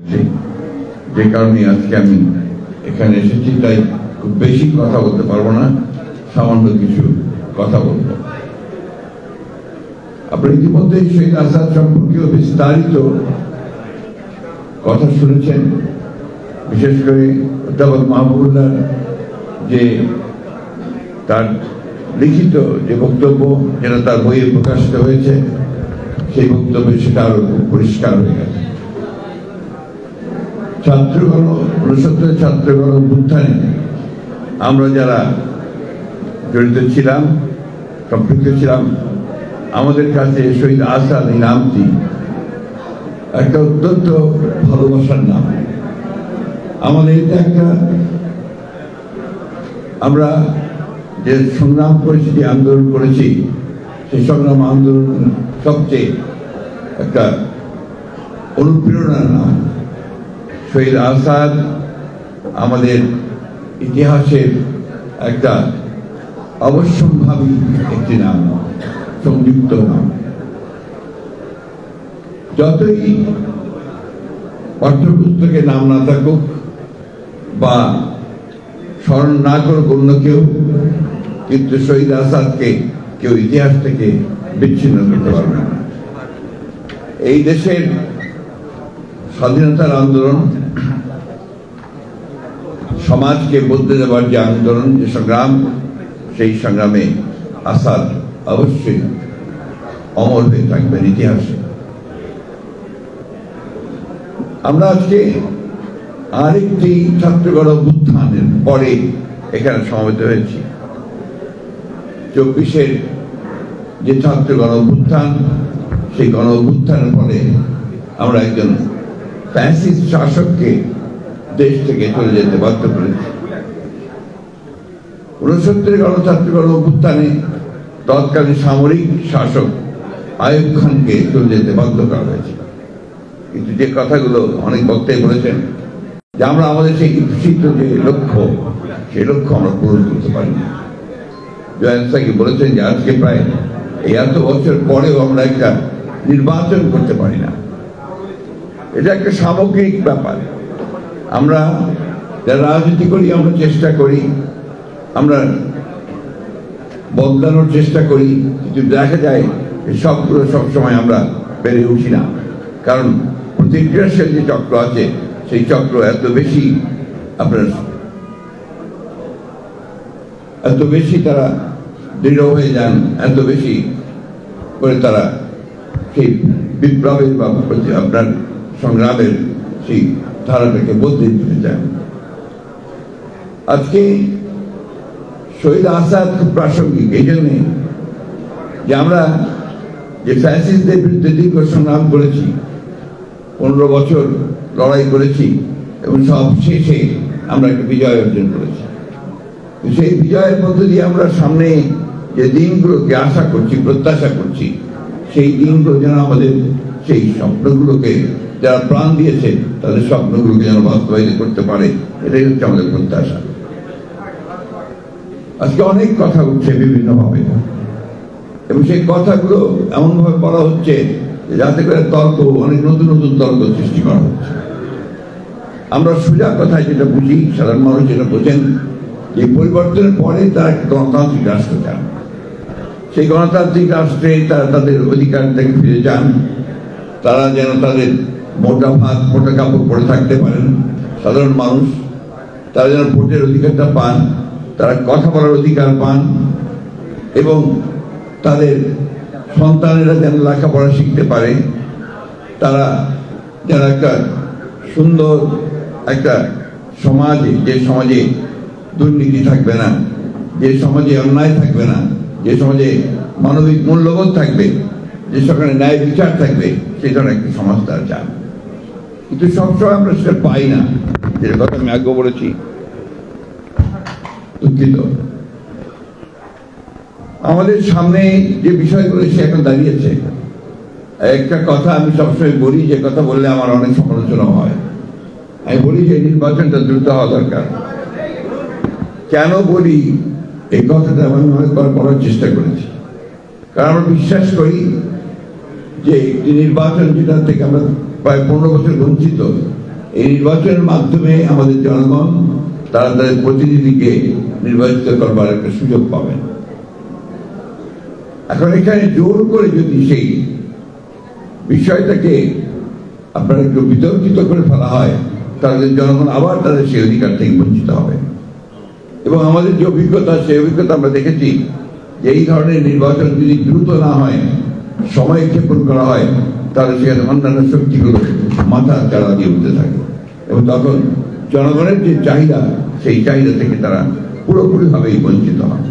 যে কারণে আজকে আমি এখানে এসেছি, তাই খুব বেশি কথা বলতে পারবো না, সামান্য কিছু কথা বলবো। আপনারা ইতিমধ্যে শহীদ আসাদ সম্পর্কেও বিস্তারিত কথা শুনেছেন, বিশেষ করে অধ্যাপক মাহবুবুল্লাহ যে তার লিখিত যে বক্তব্য, যেটা তার বইয়ে প্রকাশিত হয়েছে, সেই বক্তব্যে সেটা আরো খুব পরিষ্কার হয়ে গেছে। ছাত্রগণ 69 ছাত্রগণ অভ্যুত্থানে আমরা যারা জড়িত ছিলাম, সম্পৃক্ত ছিলাম, আমাদের কাছে শহীদ আসাদ এই নামটি একটা অত্যন্ত ভালোবাসার নাম। আমাদের এটা একটা, আমরা যে সংগ্রাম করেছি, যে আন্দোলন করেছি, সেই সংগ্রাম আন্দোলন সবচেয়ে একটা অনুপ্রেরণার নাম। শহীদ আসাদ আমাদের ইতিহাসের একটা অবশ্যম্ভাবী একটি নাম, সংযুক্ত নাম। যতই পাঠ্যপুস্তকে নাম না থাকুক বা স্মরণ না করুক অন্য কেউ, কিন্তু শহীদ আসাদকে কেউ ইতিহাস থেকে বিচ্ছিন্ন করতে পারবে না। এই দেশের স্বাধীনতার আন্দোলন, সমাজকে বদলে দেওয়ার যে আন্দোলন, যে সংগ্রাম, সেই সংগ্রামে আসাদ অবশ্যই অমর হয়ে থাকবেন ইতিহাসে। আমরা আজকে আরেকটি ছাত্রগণ অভ্যুত্থানের পরে এখানে সমবেত হয়েছি। 24-এর যে ছাত্রগণ অভ্যুত্থান, সেই গণ অভ্যুত্থানের ফলে আমরা একজন ফ্যাসিস্ট শাসককে দেশ থেকে চলে যেতে বাধ্য করেছি। 69 গণছাত্রগণ অভ্যুত্থানে তৎকালীন সামরিক শাসক আইয়ুব খানকে চলে যেতে বাধ্য করা হয়েছিল। কিন্তু যে কথাগুলো অনেক বক্তাই বলেছেন যে আমরা আমাদের সেই ইচ্ছিত যে লক্ষ্য, সেই লক্ষ্য আমরা পূরণ করতে পারিনি। জয়েন্ট সাকি বলেছেন যে আজকে প্রায় এই এত বছর পরেও আমরা একটা নির্বাচন করতে পারি না। এটা একটা সামগ্রিক ব্যাপার। আমরা যারা রাজনীতি করি, আমরা চেষ্টা করি, আমরা বদলানোর চেষ্টা করি, কিন্তু দেখা যায় সবগুলো সবসময় আমরা পেরে উঠি না। কারণ প্রতিক্রিয়াশীল যে চক্র আছে, সেই চক্র এত বেশি তারা দৃঢ় হয়ে যান, এত বেশি করে তারা সেই বিপ্লবের বা আপনার সংগ্রামের সেই ধারাটাকে বদলে দিতে চান। আজকে শহীদ আসাদ খুব প্রাসঙ্গিক এই জন্যে যে আমরা যে ফ্যাসিস্টদের বিরুদ্ধে দীর্ঘ সংগ্রাম করেছি, 15 বছর লড়াই করেছি, এবং সব শেষে আমরা একটা বিজয় অর্জন করেছি। সেই বিজয়ের মধ্যে দিয়ে আমরা সামনে যে দিনগুলোকে আশা করছি, প্রত্যাশা করছি, সেই দিনগুলো যেন আমাদের সেই স্বপ্নগুলোকে যারা প্রাণ দিয়েছে তাদের স্বপ্নগুলোকে যেন বাস্তবায়িত করতে পারে, এটাই হচ্ছে আমাদের প্রত্যাশা। আজকে অনেক কথা উঠছে বিভিন্নভাবে, এবং সেই কথাগুলো এমন ভাবে বলা হচ্ছে যাতে করে তর্ক, অনেক নতুন নতুন তর্ক সৃষ্টি করা হচ্ছে। আমরা সোজা কথায় যেটা বুঝি, সাধারণ মানুষ যেটা বোঝেন, যে পরিবর্তনের পরে তারা একটা গণতান্ত্রিক রাষ্ট্র চান। সেই গণতান্ত্রিক রাষ্ট্রে তারা তাদের অধিকার থেকে ফিরে যান, তারা যেন তাদের মোটা ভাত, মোটা কাপড় পরে থাকতে পারেন সাধারণ মানুষ, তারা যেন ভোটের অধিকারটা পান, তারা কথা বলার অধিকার পান, এবং তাদের সন্তানেরা যেন লেখাপড়া শিখতে পারে, তারা যেন একটা সুন্দর একটা সমাজে, যে সমাজে দুর্নীতি থাকবে না, যে সমাজে অন্যায় থাকবে না, যে সমাজে মানবিক মূল্যবোধ থাকবে, যে সেখানে ন্যায় বিচার থাকবে, সেই ধরনের একটা সমাজ তারা চান। কিন্তু সবসময় আমরা সেটা পাই না, যে কথা আমি আগে বলেছি, দুঃখিত। আমাদের সামনে যে বিষয়গুলো সে এখন দাঁড়িয়েছে, একটা কথা আমি সবসময় বলি, যে কথা বললে আমার অনেক সমালোচনা হয়। আমি বলি যে নির্বাচনটা দ্রুত হওয়া দরকার। কেন বলি এই কথাটা আমি অনেকবার বলার চেষ্টা করেছি, কারণ আমরা বিশ্বাস করি যে একটি নির্বাচন যেটা থেকে আমরা প্রায় 15 বছর বঞ্চিত, এই নির্বাচনের মাধ্যমে আমাদের জনগণ তারা তাদের প্রতিনিধিকে নির্বাচিত করবার একটা সুযোগ পাবেন। এখন এখানে জোর করে যদি সেই বিষয়টাকে আপনার একটু বিতর্কিত করে ফেলা হয়, তাহলে জনগণ আবার তাদের সেই অধিকার থেকে বঞ্চিত হবে। এবং আমাদের যে অভিজ্ঞতা, সেই অভিজ্ঞতা আমরা দেখেছি যে এই ধরনের নির্বাচন যদি দ্রুত না হয়, সময় ক্ষেপণ করা হয়, তাহলে সেখানে অন্যান্য শক্তিগুলো মাথা চাড়া দিয়ে উঠতে থাকে এবং তখন জনগণের যে চাহিদা, সেই চাহিদা থেকে তারা পুরোপুরিভাবেই বঞ্চিত হয়।